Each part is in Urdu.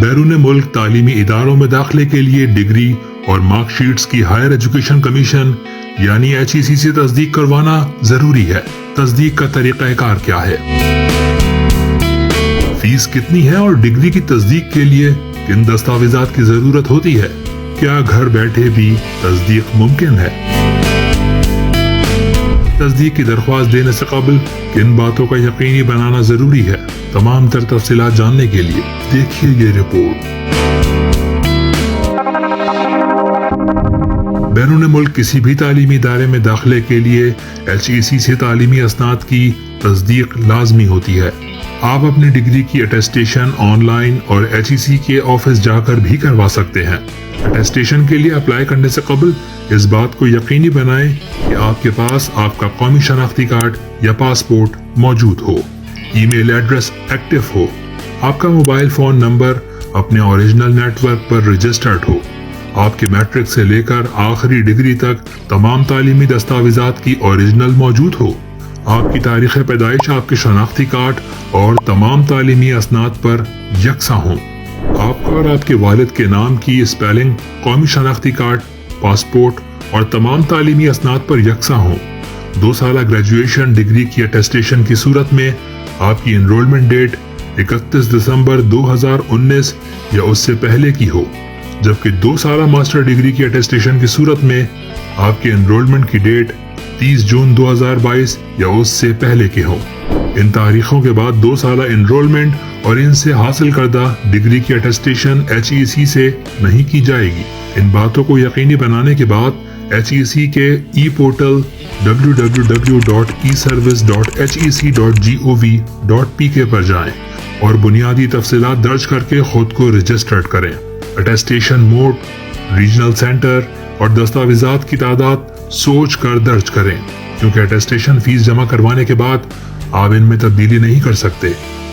بیرون ملک تعلیمی اداروں میں داخلے کے لیے ڈگری اور مارک شیٹس کی ہائر ایجوکیشن کمیشن یعنی HEC سے تصدیق کروانا ضروری ہے۔ تصدیق کا طریقہ کار کیا ہے؟ فیس کتنی ہے اور ڈگری کی تصدیق کے لیے کن دستاویزات کی ضرورت ہوتی ہے؟ کیا گھر بیٹھے بھی تصدیق ممکن ہے؟ تصدیق کی درخواست دینے سے قبل کن باتوں کا یقینی بنانا ضروری ہے؟ تمام تر تفصیلات جاننے کے لیے دیکھیے یہ رپورٹ۔ بیرون ملک کسی بھی تعلیمی ادارے میں داخلے کے لیے HEC سے تعلیمی اسناد کی تصدیق لازمی ہوتی ہے۔ آپ اپنی ڈگری کی اٹیسٹیشن آن لائن اور HEC کے آفس جا کر بھی کروا سکتے ہیں۔ اٹیسٹیشن کے لیے اپلائی کرنے سے قبل اس بات کو یقینی بنائیں کہ آپ کے پاس آپ کا قومی شناختی کارڈ یا پاسپورٹ موجود ہو، ای میل ایڈریس ایکٹیو ہو، آپ کا موبائل فون نمبر اپنے اوریجنل نیٹ ورک پر رجسٹرڈ ہو، آپ کے میٹرک سے لے کر آخری ڈگری تک تمام تعلیمی دستاویزات کی اوریجنل موجود ہو، آپ کی تاریخ پیدائش آپ کے شناختی کارڈ اور تمام تعلیمی اسناد پر یکساں ہوں، آپ کا اور آپ کے والد کے نام کی اسپیلنگ قومی شناختی کارڈ، پاسپورٹ اور تمام تعلیمی اسناد پر یکساں ہوں، 2 سالہ گریجویشن ڈگری کی اٹیسٹیشن کی صورت میں آپ کی انرولمنٹ ڈیٹ 31 دسمبر 2019 یا اس سے پہلے کی ہو، جبکہ 2 سالہ ماسٹر ڈگری کی اٹیسٹیشن کی صورت میں آپ کے انرولمنٹ کی ڈیٹ 30 جون 2022 یا اس سے پہلے کی ہو۔ ان تاریخوں کے بعد 2 سالہ انرولمنٹ اور ان سے حاصل کردہ ڈگری کی اٹیسٹیشن HEC سے نہیں کی جائے گی۔ ان باتوں کو یقینی بنانے کے بعد HEC کے ای پورٹل www.eservice.hec.gov.pk پر جائیں اور بنیادی تفصیلات درج کر کے خود کو رجسٹرڈ کریں۔ اٹیسٹیشن موڈ، ریجنل سینٹر اور دستاویزات کی تعداد سوچ کر درج کریں، کیونکہ اٹیسٹیشن فیس جمع کروانے کے بعد آپ ان میں تبدیلی نہیں کر سکتے۔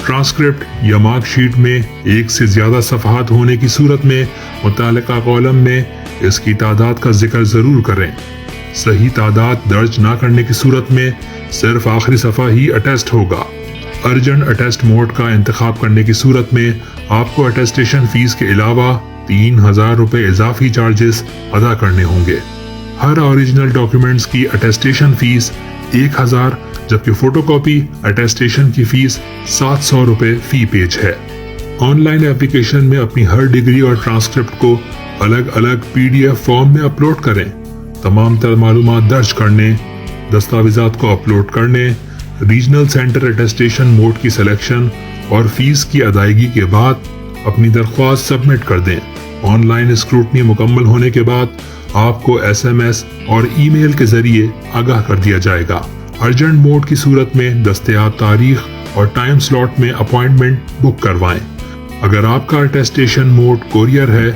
ٹرانسکرپٹ یا مارک شیٹ میں 1 سے زیادہ صفحات ہونے کی صورت میں متعلقہ کالم میں اس کی تعداد کا ذکر ضرور کریں۔ صحیح تعداد درج نہ کرنے کی صورت میں صرف آخری صفحہ ہی اٹیسٹ ہوگا۔ ارجنٹ اٹیسٹ موڈ کا انتخاب کرنے کی صورت میں آپ کو اٹیسٹیشن فیس کے علاوہ 3000 روپے اضافی چارجز ادا کرنے ہوں گے۔ ہر اوریجنل ڈاکیومنٹس کی اٹیسٹیشن فیس 1000 جبکہ فوٹو کاپی اٹیسٹیشن کی فیس 700 روپے فی پیج ہے۔ آن لائن اپلیکیشن میں اپنی ہر ڈگری اور ٹرانسکرپٹ کو الگ الگ PDF فارم میں اپلوڈ کریں۔ تمام تر معلومات درج کرنے، دستاویزات کو اپلوڈ کرنے، ریجنل سینٹر اٹیسٹیشن موڈ کی سلیکشن اور فیس کی ادائیگی کے بعد اپنی درخواست سبمٹ کر دیں۔ آن لائن اسکروٹنی مکمل ہونے کے بعد آپ کو SMS اور ای میل کے ذریعے آگاہ کر دیا جائے گا۔ ارجنٹ موڈ کی صورت میں دستیاب تاریخ اور ٹائم سلاٹ میں اپوائنٹمنٹ بک کروائیں۔ اگر آپ کا اٹیسٹیشن موڈ کوریئر ہے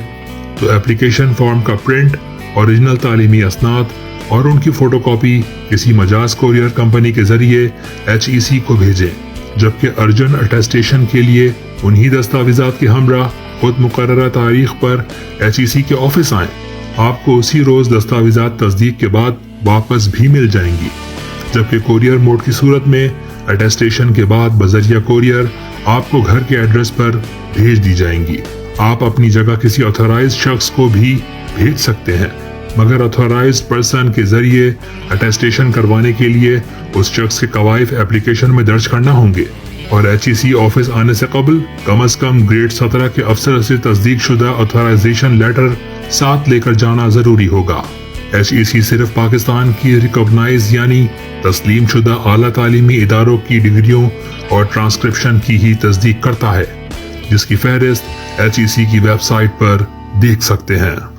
تو اپلیکیشن فارم کا پرنٹ، اوریجنل تعلیمی اسناد اور ان کی فوٹو کاپی کسی مجاز کوریئر کمپنی کے ذریعے HEC کو بھیجیں، جبکہ ارجنٹ اٹیسٹیشن کے لیے انہی دستاویزات کے ہمراہ خود مقررہ تاریخ پر HEC کے آفس آئیں۔ آپ کو اسی روز دستاویزات تصدیق کے بعد واپس بھی مل جائیں گی، جبکہ کوریئر موڈ کی صورت میں اٹیسٹیشن کے بعد بذریعہ کوریئر آپ کو گھر کے ایڈریس پر بھیج دی جائیں گی۔ آپ اپنی جگہ کسی آتھورائزڈ شخص کو بھی بھیج سکتے ہیں، مگر آتھورائزڈ پرسن کے ذریعے اٹیسٹیشن کروانے کے لیے اس شخص کے قوائف اپلیکیشن میں درج کرنا ہوں گے، اور HEC آفس آنے سے قبل کم از کم گریڈ 17 کے افسر سے تصدیق شدہ آتھورائزیشن لیٹر ساتھ لے کر جانا ضروری ہوگا۔ HEC صرف پاکستان کی ریکگنائز یعنی تسلیم شدہ اعلیٰ تعلیمی اداروں کی ڈگریوں اور ٹرانسکرپشن کی ہی تصدیق کرتا ہے، جس کی فہرست HEC کی ویب سائٹ پر دیکھ سکتے ہیں۔